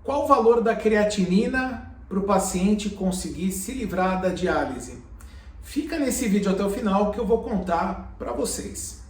Qual o valor da creatinina para o paciente conseguir se livrar da diálise? Fica nesse vídeo até o final que eu vou contar para vocês.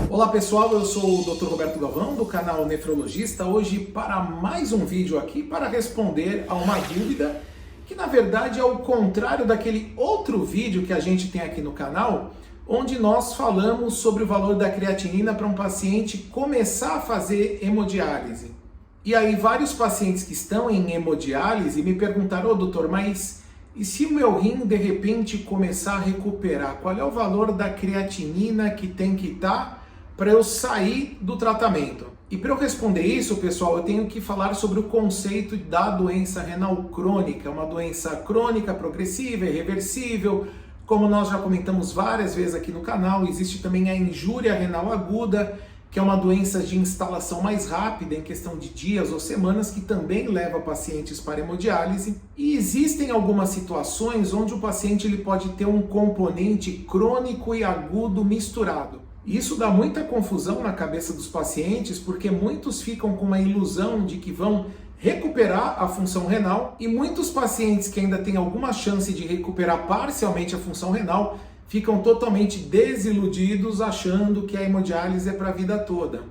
Olá pessoal, eu sou o Dr. Roberto Galvão do canal Nefrologista, hoje para mais um vídeo aqui para responder a uma dúvida que na verdade é o contrário daquele outro vídeo que a gente tem aqui no canal, onde nós falamos sobre o valor da creatinina para um paciente começar a fazer hemodiálise. E aí vários pacientes que estão em hemodiálise me perguntaram: doutor, mas e se o meu rim de repente começar a recuperar? Qual é o valor da creatinina que tem que estar para eu sair do tratamento? E para eu responder isso, pessoal, eu tenho que falar sobre o conceito da doença renal crônica, uma doença crônica, progressiva, irreversível. Como nós já comentamos várias vezes aqui no canal, existe também a injúria renal aguda, que é uma doença de instalação mais rápida, em questão de dias ou semanas, que também leva pacientes para hemodiálise. E existem algumas situações onde o paciente ele pode ter um componente crônico e agudo misturado. Isso dá muita confusão na cabeça dos pacientes, porque muitos ficam com uma ilusão de que vão recuperar a função renal, e muitos pacientes que ainda têm alguma chance de recuperar parcialmente a função renal ficam totalmente desiludidos achando que a hemodiálise é para a vida toda.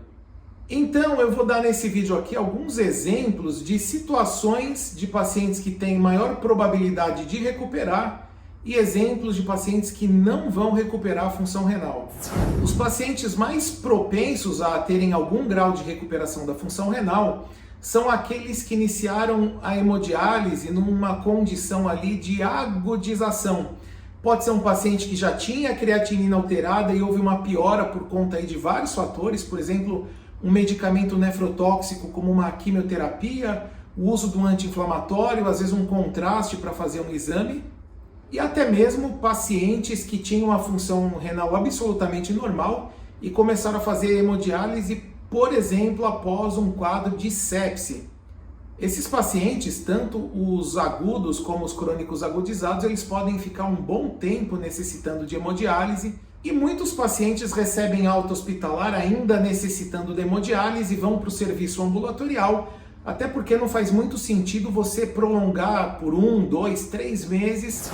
Então eu vou dar nesse vídeo aqui alguns exemplos de situações de pacientes que têm maior probabilidade de recuperar e exemplos de pacientes que não vão recuperar a função renal. Os pacientes mais propensos a terem algum grau de recuperação da função renal são aqueles que iniciaram a hemodiálise numa condição ali de agudização. Pode ser um paciente que já tinha a creatinina alterada e houve uma piora por conta aí de vários fatores, por exemplo, um medicamento nefrotóxico como uma quimioterapia, o uso de um anti-inflamatório, às vezes um contraste para fazer um exame, e até mesmo pacientes que tinham uma função renal absolutamente normal e começaram a fazer hemodiálise, por exemplo, após um quadro de sepse. Esses pacientes, tanto os agudos como os crônicos agudizados, eles podem ficar um bom tempo necessitando de hemodiálise, e muitos pacientes recebem alta hospitalar ainda necessitando de hemodiálise e vão para o serviço ambulatorial, até porque não faz muito sentido você prolongar por 1, 2, 3 meses.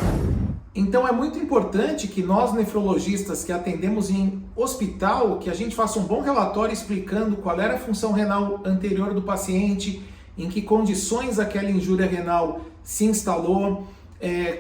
Então é muito importante que nós nefrologistas que atendemos em hospital, que a gente faça um bom relatório explicando qual era a função renal anterior do paciente, em que condições aquela injúria renal se instalou,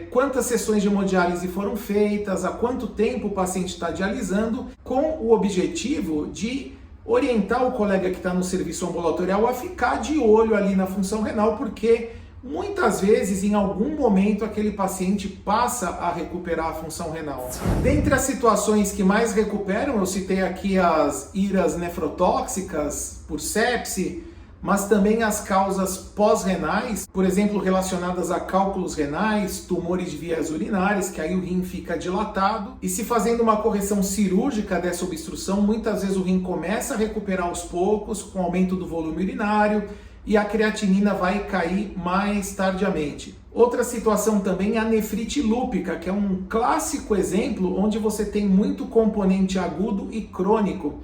quantas sessões de hemodiálise foram feitas, há quanto tempo o paciente está dialisando, com o objetivo de orientar o colega que está no serviço ambulatorial a ficar de olho ali na função renal, porque muitas vezes, em algum momento, aquele paciente passa a recuperar a função renal. Dentre as situações que mais recuperam, eu citei aqui as IRAs nefrotóxicas por sepse, mas também as causas pós-renais, por exemplo, relacionadas a cálculos renais, tumores de vias urinárias, que aí o rim fica dilatado, e se fazendo uma correção cirúrgica dessa obstrução, muitas vezes o rim começa a recuperar aos poucos, com aumento do volume urinário, e a creatinina vai cair mais tardiamente. Outra situação também é a nefrite lúpica, que é um clássico exemplo onde você tem muito componente agudo e crônico.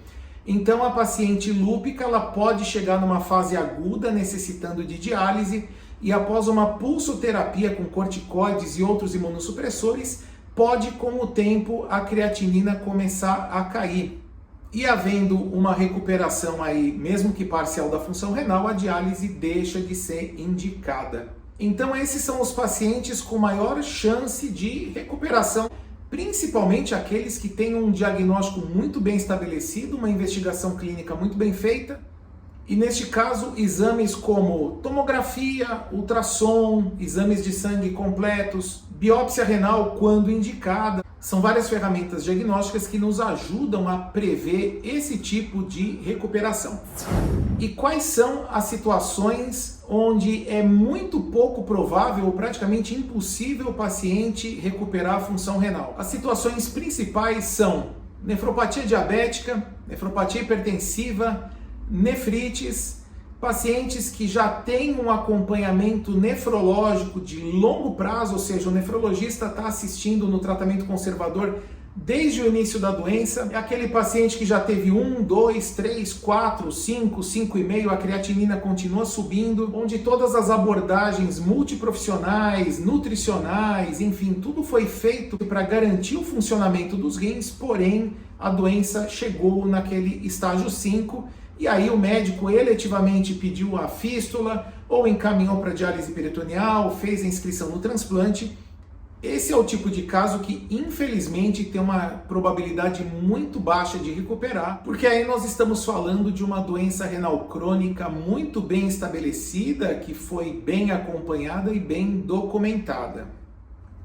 Então a paciente lúpica ela pode chegar numa fase aguda necessitando de diálise, e após uma pulsoterapia com corticoides e outros imunossupressores, pode com o tempo a creatinina começar a cair. E havendo uma recuperação aí, mesmo que parcial, da função renal, a diálise deixa de ser indicada. Então esses são os pacientes com maior chance de recuperação, principalmente aqueles que têm um diagnóstico muito bem estabelecido, uma investigação clínica muito bem feita, e neste caso exames como tomografia, ultrassom, exames de sangue completos, biópsia renal quando indicada. São várias ferramentas diagnósticas que nos ajudam a prever esse tipo de recuperação. E quais são as situações onde é muito pouco provável ou praticamente impossível o paciente recuperar a função renal? As situações principais são nefropatia diabética, nefropatia hipertensiva, nefrites, pacientes que já têm um acompanhamento nefrológico de longo prazo, ou seja, o nefrologista está assistindo no tratamento conservador desde o início da doença. É aquele paciente que já teve 1, 2, 3, 4, 5, 5,5, a creatinina continua subindo, onde todas as abordagens multiprofissionais, nutricionais, enfim, tudo foi feito para garantir o funcionamento dos rins, porém a doença chegou naquele estágio 5, e aí o médico eletivamente pediu a fístula ou encaminhou para diálise peritoneal, fez a inscrição no transplante. Esse é o tipo de caso que, infelizmente, tem uma probabilidade muito baixa de recuperar, porque aí nós estamos falando de uma doença renal crônica muito bem estabelecida, que foi bem acompanhada e bem documentada.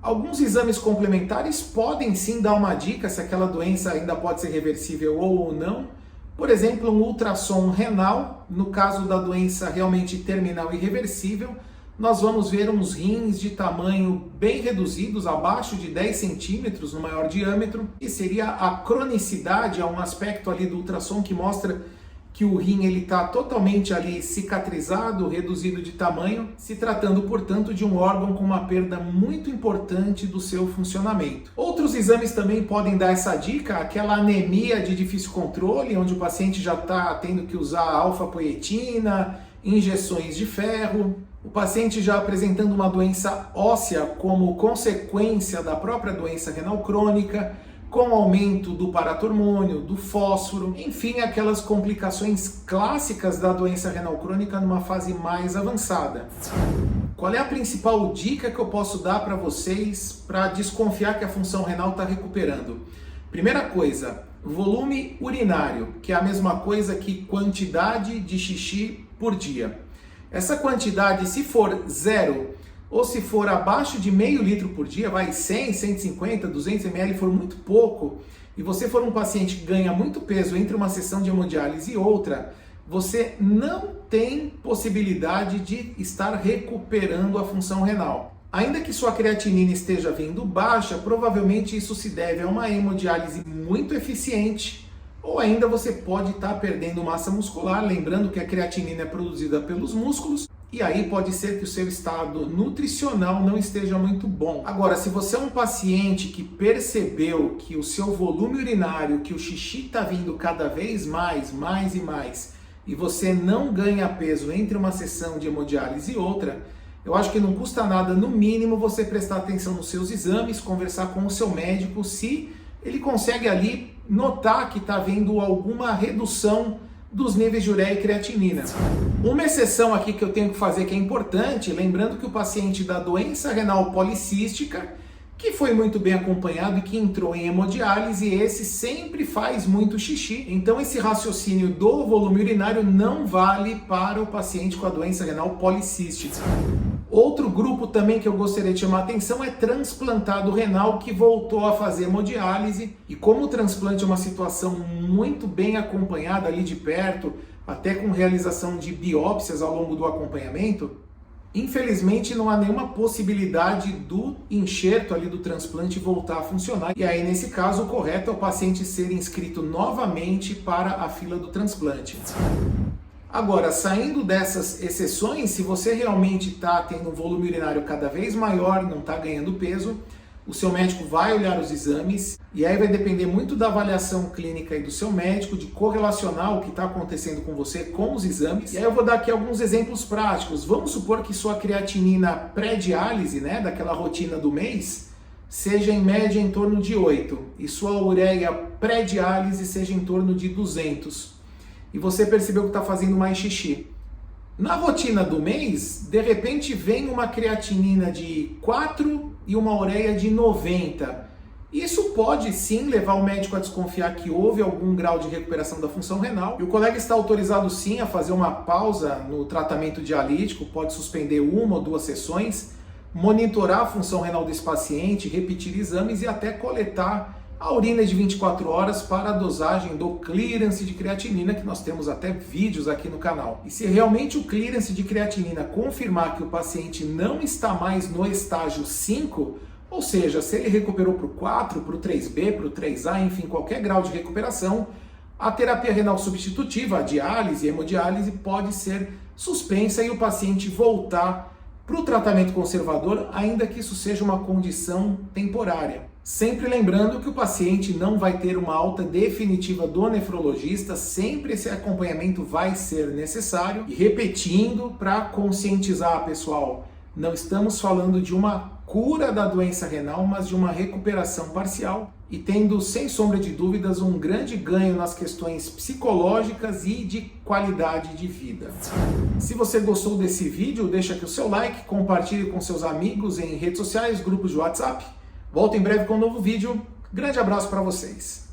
Alguns exames complementares podem sim dar uma dica se aquela doença ainda pode ser reversível ou não. Por exemplo, um ultrassom renal, no caso da doença realmente terminal e irreversível, nós vamos ver uns rins de tamanho bem reduzidos, abaixo de 10 centímetros no maior diâmetro, e seria a cronicidade, é um aspecto ali do ultrassom que mostra que o rim está totalmente ali cicatrizado, reduzido de tamanho, se tratando, portanto, de um órgão com uma perda muito importante do seu funcionamento. Outros exames também podem dar essa dica, aquela anemia de difícil controle, onde o paciente já está tendo que usar alfa-poetina, injeções de ferro, o paciente já apresentando uma doença óssea como consequência da própria doença renal crônica, com aumento do paratormônio, do fósforo, enfim, aquelas complicações clássicas da doença renal crônica numa fase mais avançada. Qual é a principal dica que eu posso dar para vocês para desconfiar que a função renal está recuperando? Primeira coisa, volume urinário, que é a mesma coisa que quantidade de xixi por dia. Essa quantidade, se for 0, ou se for abaixo de meio litro por dia, vai 100, 150, 200 ml, for muito pouco, e você for um paciente que ganha muito peso entre uma sessão de hemodiálise e outra, você não tem possibilidade de estar recuperando a função renal. Ainda que sua creatinina esteja vindo baixa, provavelmente isso se deve a uma hemodiálise muito eficiente, ou ainda você pode estar perdendo massa muscular, lembrando que a creatinina é produzida pelos músculos, e aí pode ser que o seu estado nutricional não esteja muito bom. Agora, se você é um paciente que percebeu que o seu volume urinário, que o xixi está vindo cada vez mais e mais, e você não ganha peso entre uma sessão de hemodiálise e outra, eu acho que não custa nada, no mínimo, você prestar atenção nos seus exames, conversar com o seu médico, se ele consegue ali notar que está havendo alguma redução dos níveis de ureia e creatinina. Uma exceção aqui que eu tenho que fazer que é importante, lembrando que o paciente da doença renal policística, que foi muito bem acompanhado e que entrou em hemodiálise, esse sempre faz muito xixi. Então esse raciocínio do volume urinário não vale para o paciente com a doença renal policística. Outro grupo também que eu gostaria de chamar a atenção é transplantado renal que voltou a fazer hemodiálise, e como o transplante é uma situação muito bem acompanhada ali de perto, até com realização de biópsias ao longo do acompanhamento, infelizmente não há nenhuma possibilidade do enxerto ali do transplante voltar a funcionar. E aí, nesse caso, o correto é o paciente ser inscrito novamente para a fila do transplante. Agora, saindo dessas exceções, se você realmente está tendo um volume urinário cada vez maior, não está ganhando peso, o seu médico vai olhar os exames, e aí vai depender muito da avaliação clínica e do seu médico, de correlacionar o que está acontecendo com você com os exames. E aí eu vou dar aqui alguns exemplos práticos. Vamos supor que sua creatinina pré-diálise, né, daquela rotina do mês, seja em média em torno de 8, e sua ureia pré-diálise seja em torno de 200. E você percebeu que está fazendo mais xixi. Na rotina do mês, de repente vem uma creatinina de 4 e uma ureia de 90. Isso pode sim levar o médico a desconfiar que houve algum grau de recuperação da função renal, e o colega está autorizado sim a fazer uma pausa no tratamento dialítico, pode suspender 1 ou 2 sessões, monitorar a função renal desse paciente, repetir exames e até coletar a urina de 24 horas para a dosagem do clearance de creatinina, que nós temos até vídeos aqui no canal. E se realmente o clearance de creatinina confirmar que o paciente não está mais no estágio 5, ou seja, se ele recuperou para o 4, para o 3B, para o 3A, enfim, qualquer grau de recuperação, a terapia renal substitutiva, a diálise, a hemodiálise, pode ser suspensa e o paciente voltar para o tratamento conservador, ainda que isso seja uma condição temporária. Sempre lembrando que o paciente não vai ter uma alta definitiva do nefrologista, sempre esse acompanhamento vai ser necessário. E repetindo, para conscientizar, pessoal, não estamos falando de uma cura da doença renal, mas de uma recuperação parcial e tendo, sem sombra de dúvidas, um grande ganho nas questões psicológicas e de qualidade de vida. Se você gostou desse vídeo, deixa aqui o seu like, compartilhe com seus amigos em redes sociais, grupos de WhatsApp. Volto em breve com um novo vídeo. Grande abraço para vocês.